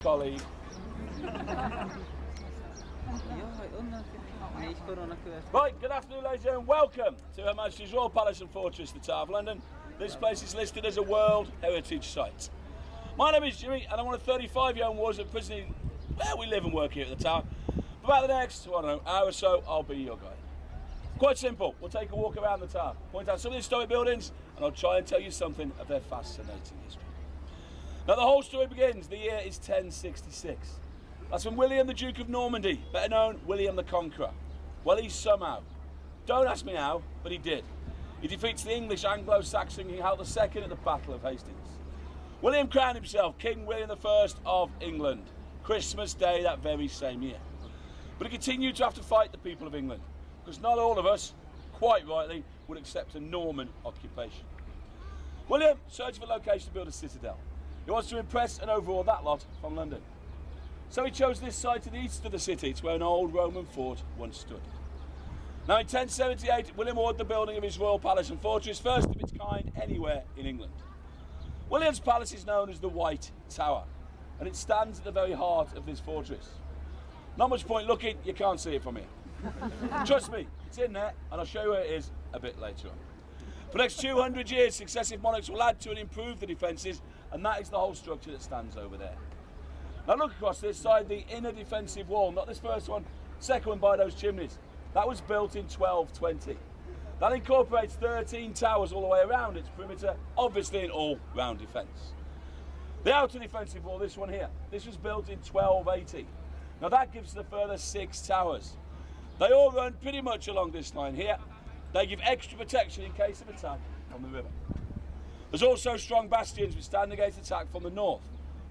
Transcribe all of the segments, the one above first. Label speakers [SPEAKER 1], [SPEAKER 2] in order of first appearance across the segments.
[SPEAKER 1] colleague. Right, good afternoon ladies and gentlemen, welcome to Her Majesty's Royal Palace and Fortress, the Tower of London. This place is listed as a World Heritage Site. My name is Jimmy and I'm one of 35 young warriors at prison where we live and work here at the Tower. For about the next, I don't know, hour or so, I'll be your guide. Quite simple, we'll take a walk around the Tower, point out some of the historic buildings, and I'll try and tell you something of their fascinating history. Now the whole story begins, the year is 1066. That's when William the Duke of Normandy, better known William the Conqueror, well he somehow, don't ask me how, but he did. He defeats the English Anglo-Saxon King Hal II at the Battle of Hastings. William crowned himself King William I of England, Christmas Day that very same year. But he continued to have to fight the people of England, because not all of us, quite rightly, would accept a Norman occupation. William searched for a location to build a citadel. He wants to impress and overawe that lot from London. So he chose this site to the east of the city. It's where an old Roman fort once stood. Now in 1078, William ordered the building of his royal palace and fortress, first of its kind anywhere in England. William's palace is known as the White Tower, and it stands at the very heart of this fortress. Not much point looking, you can't see it from here. Trust me, it's in there, and I'll show you where it is a bit later on. For the next 200 years, successive monarchs will add to and improve the defences, and that is the whole structure that stands over there. Now look across this side, the inner defensive wall, not this first one, second one by those chimneys. That was built in 1220. That incorporates 13 towers all the way around its perimeter, obviously an all-round defence. The outer defensive wall, this one here, this was built in 1280. Now that gives us a further 6 towers. They all run pretty much along this line here. They give extra protection in case of attack from the river. There's also strong bastions which stand against attack from the north.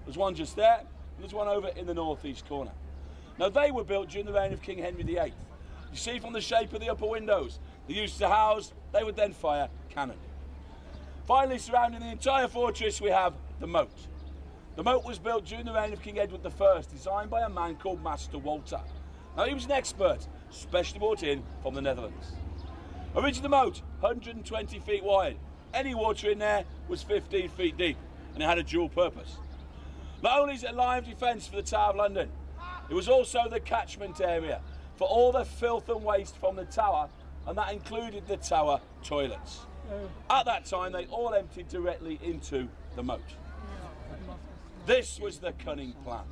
[SPEAKER 1] There's one just there, and there's one over in the northeast corner. Now they were built during the reign of King Henry VIII. You see from the shape of the upper windows, they used to house, they would then fire cannon. Finally, surrounding the entire fortress, we have the moat. The moat was built during the reign of King Edward I, designed by a man called Master Walter. Now he was an expert, specially brought in from the Netherlands. Originally the moat, 120 feet wide. Any water in there was 15 feet deep, and it had a dual purpose. Not only is it a line of defence for the Tower of London, it was also the catchment area for all the filth and waste from the tower, and that included the tower toilets. At that time, they all emptied directly into the moat. This was the cunning plan.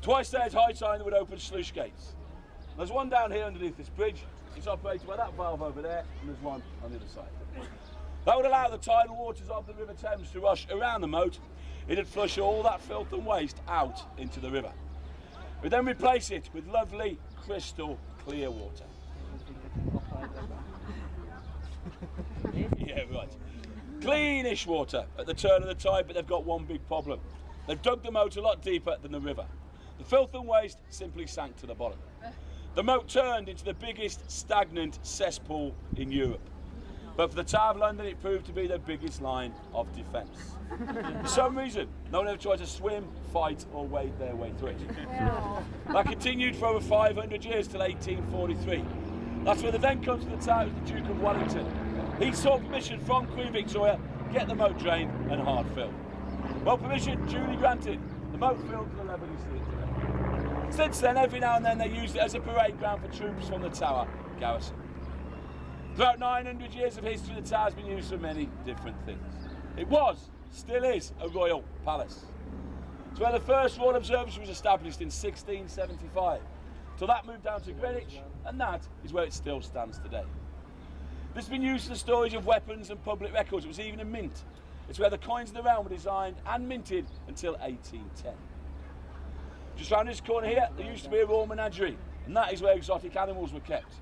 [SPEAKER 1] Twice a day at high time, they would open sluice gates. There's one down here underneath this bridge. It's operated by that valve over there, and there's one on the other side. That would allow the tidal waters of the River Thames to rush around the moat. It'd flush all that filth and waste out into the river. We then replace it with lovely, crystal clear water. Yeah, right. Cleanish water at the turn of the tide, but they've got one big problem. They've dug the moat a lot deeper than the river. The filth and waste simply sank to the bottom. The moat turned into the biggest stagnant cesspool in Europe. But for the Tower of London, it proved to be the biggest line of defence. For some reason, no one ever tried to swim, fight, or wade their way through it. That continued for over 500 years till 1843. That's when the then comes to the Tower of the Duke of Wellington. He sought permission from Queen Victoria, get the moat drained and hard filled. Well, permission duly granted. The moat filled to the level you see it today. Since then, every now and then they used it as a parade ground for troops from the Tower garrison. Throughout 900 years of history, the Tower has been used for many different things. It was, still is, a royal palace. It's where the first Royal Observatory was established in 1675. So that moved down to Greenwich, and that is where it still stands today. This has been used for the storage of weapons and public records. It was even a mint. It's where the coins of the realm were designed and minted until 1810. Just around this corner here, there used to be a royal menagerie, and that is where exotic animals were kept.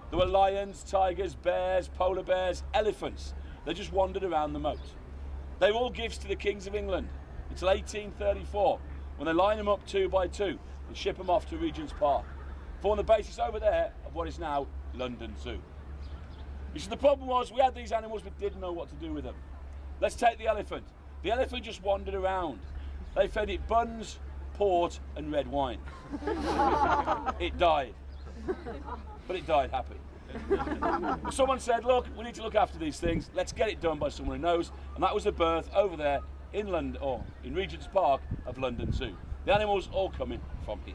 [SPEAKER 1] There were lions, tigers, bears, polar bears, elephants. They just wandered around the moat. They were all gifts to the kings of England until 1834, when they line them up 2 by 2 and ship them off to Regent's Park, forming the basis over there of what is now London Zoo. You see, the problem was we had these animals but didn't know what to do with them. Let's take the elephant. The elephant just wandered around. They fed it buns, port and red wine. It died. But it died happy. Someone said, look, we need to look after these things. Let's get it done by someone who knows. And that was the birth over there in London, or in Regent's Park, of London Zoo. The animals all coming from here.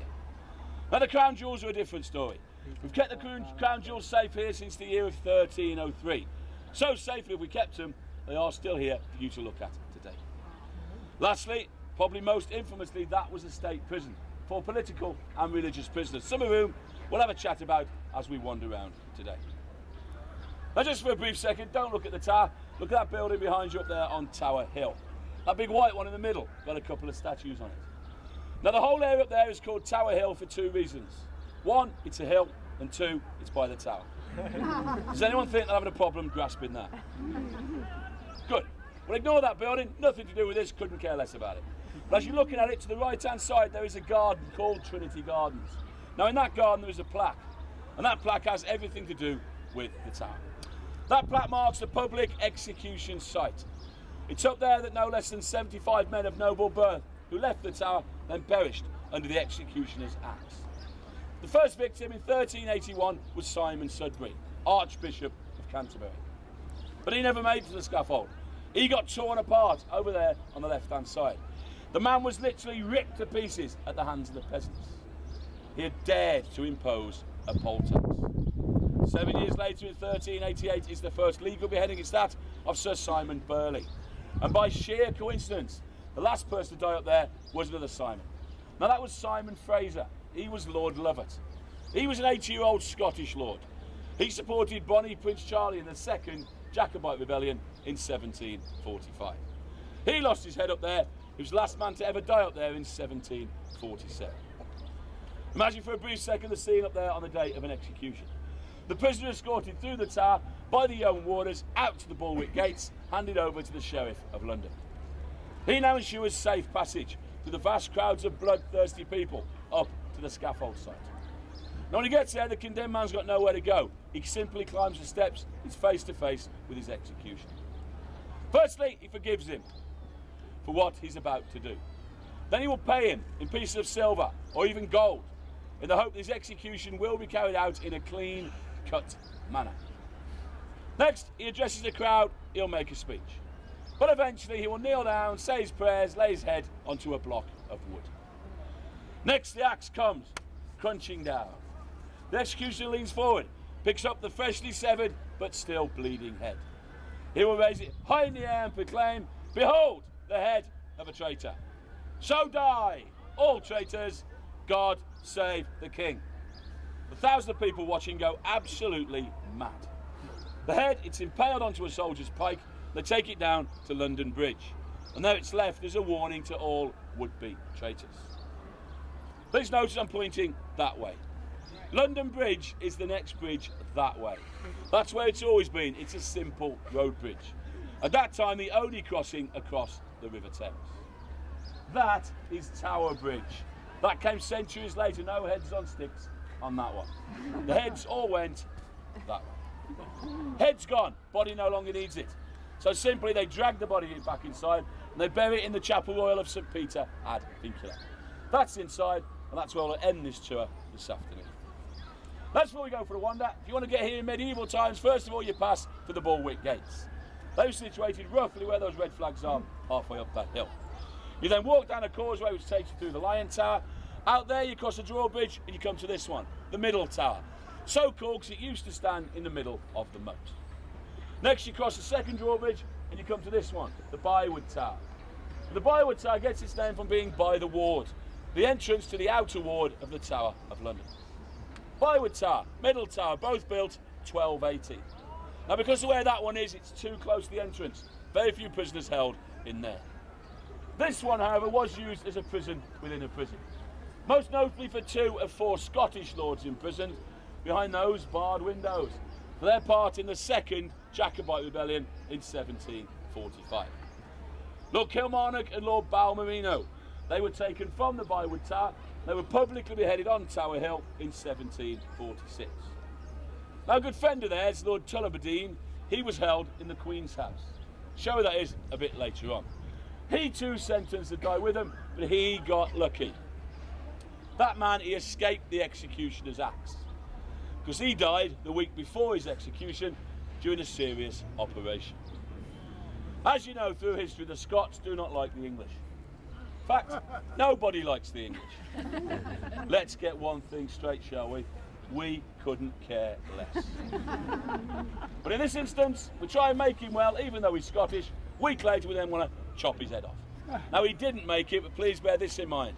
[SPEAKER 1] Now the crown jewels are a different story. We've kept the crown jewels safe here since the year of 1303. So safe that if we kept them, they are still here for you to look at today. Lastly, probably most infamously, that was a state prison for political and religious prisoners, some of whom we'll have a chat about as we wander around today. Now just for a brief second, don't look at the tower, look at that building behind you up there on Tower Hill. That big white one in the middle, got a couple of statues on it. Now the whole area up there is called Tower Hill for two reasons. One, it's a hill, and two, it's by the tower. Does anyone think they're having a problem grasping that? Good. Well, ignore that building, nothing to do with this, couldn't care less about it. But as you're looking at it, to the right-hand side, there is a garden called Trinity Gardens. Now, in that garden, there is a plaque, and that plaque has everything to do with the tower. That plaque marks the public execution site. It's up there that no less than 75 men of noble birth who left the tower then perished under the executioner's axe. The first victim in 1381 was Simon Sudbury, Archbishop of Canterbury. But he never made it to the scaffold. He got torn apart over there on the left-hand side. The man was literally ripped to pieces at the hands of the peasants. He had dared to impose a poll tax. 7 years later, in 1388, is the first legal beheading. It's that of Sir Simon Burley. And by sheer coincidence, the last person to die up there was another Simon. Now that was Simon Fraser. He was Lord Lovat. He was an 80-year-old Scottish lord. He supported Bonnie Prince Charlie in the Second Jacobite Rebellion in 1745. He lost his head up there. He was the last man to ever die up there in 1747. Imagine for a brief second the scene up there on the day of an execution. The prisoner escorted through the tower by the young warders out to the Bulwark gates, handed over to the Sheriff of London. He now ensures safe passage through the vast crowds of bloodthirsty people up to the scaffold site. Now when he gets there, the condemned man's got nowhere to go. He simply climbs the steps, he's face to face with his executioner. Firstly, he forgives him for what he's about to do. Then he will pay him in pieces of silver or even gold in the hope that his execution will be carried out in a clean cut manner. Next, he addresses the crowd, he'll make a speech. But eventually he will kneel down, say his prayers, lay his head onto a block of wood. Next, the axe comes, crunching down. The executioner leans forward, picks up the freshly severed but still bleeding head. He will raise it high in the air and proclaim, "Behold, the head of a traitor. So die, all traitors, God save the King." The thousands of people watching go absolutely mad. The head, it's impaled onto a soldier's pike. They take it down to London Bridge. And there it's left as a warning to all would-be traitors. Please notice I'm pointing that way. London Bridge is the next bridge that way. That's where it's always been. It's a simple road bridge. At that time, the only crossing across the River Thames. That is Tower Bridge. That came centuries later, no heads on sticks on that one. The heads all went that way. Head's gone, body no longer needs it. So simply they drag the body back inside and they bury it in the Chapel Royal of St Peter ad Vincula. That's inside, and that's where we'll end this tour this afternoon. That's where we go for a wander. If you want to get here in medieval times, first of all you pass for the Bulwark gates. Those situated roughly where those red flags are, halfway up that hill. You then walk down a causeway which takes you through the Lion Tower. Out there you cross the drawbridge and you come to this one, the Middle Tower. So called because it used to stand in the middle of the moat. Next you cross the second drawbridge and you come to this one, the Bywood Tower. The Bywood Tower gets its name from being by the ward, the entrance to the outer ward of the Tower of London. Bywood Tower, Middle Tower, both built 1280. Now because of where that one is, it's too close to the entrance. Very few prisoners held in there. This one, however, was used as a prison within a prison. Most notably for 2 of 4 Scottish lords imprisoned behind those barred windows for their part in the Second Jacobite Rebellion in 1745. Lord Kilmarnock and Lord Balmerino, they were taken from the Bywood Tower. They were publicly beheaded on Tower Hill in 1746. Now a good friend of theirs, Lord Tullibardine, he was held in the Queen's house. Show that is a bit later on. He too sentenced to die with them, but he got lucky. That man, he escaped the executioner's axe, because he died the week before his execution during a serious operation. As you know through history, the Scots do not like the English. In fact, nobody likes the English. Let's get one thing straight, shall we? We couldn't care less. But in this instance, we try and make him well, even though he's Scottish. Week later, we then want to chop his head off. Now, he didn't make it, but please bear this in mind.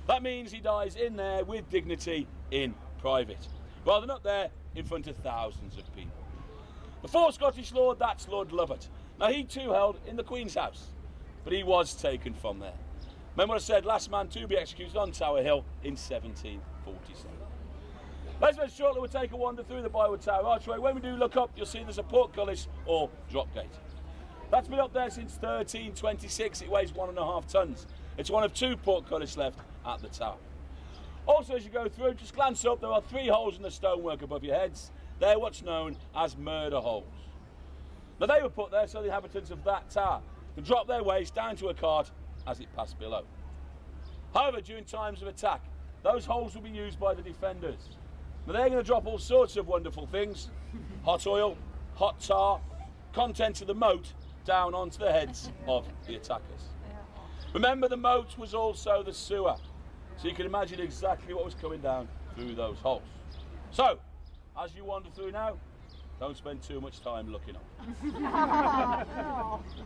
[SPEAKER 1] That means he dies in there with dignity in private, rather than up there in front of thousands of people. The fourth Scottish lord, that's Lord Lovat. Now, he too held in the Queen's house, but he was taken from there. Remember what I said, last man to be executed on Tower Hill in 1747. Let's make sure that we'll take a wander through the Byward Tower archway. When we do look up, you'll see there's a portcullis or drop gate. That's been up there since 1326. It weighs 1.5 tons. It's one of 2 portcullis left at the tower. Also, as you go through, just glance up. There are 3 holes in the stonework above your heads. They're what's known as murder holes. Now, they were put there so the inhabitants of that tower could drop their waste down to a cart as it passed below. However, during times of attack, those holes will be used by the defenders. Now, they're going to drop all sorts of wonderful things: hot oil, hot tar, contents of the moat down onto the heads of the attackers. Remember, the moat was also the sewer, so you can imagine exactly what was coming down through those holes. So, as you wander through now, don't spend too much time looking up.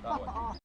[SPEAKER 1] That way.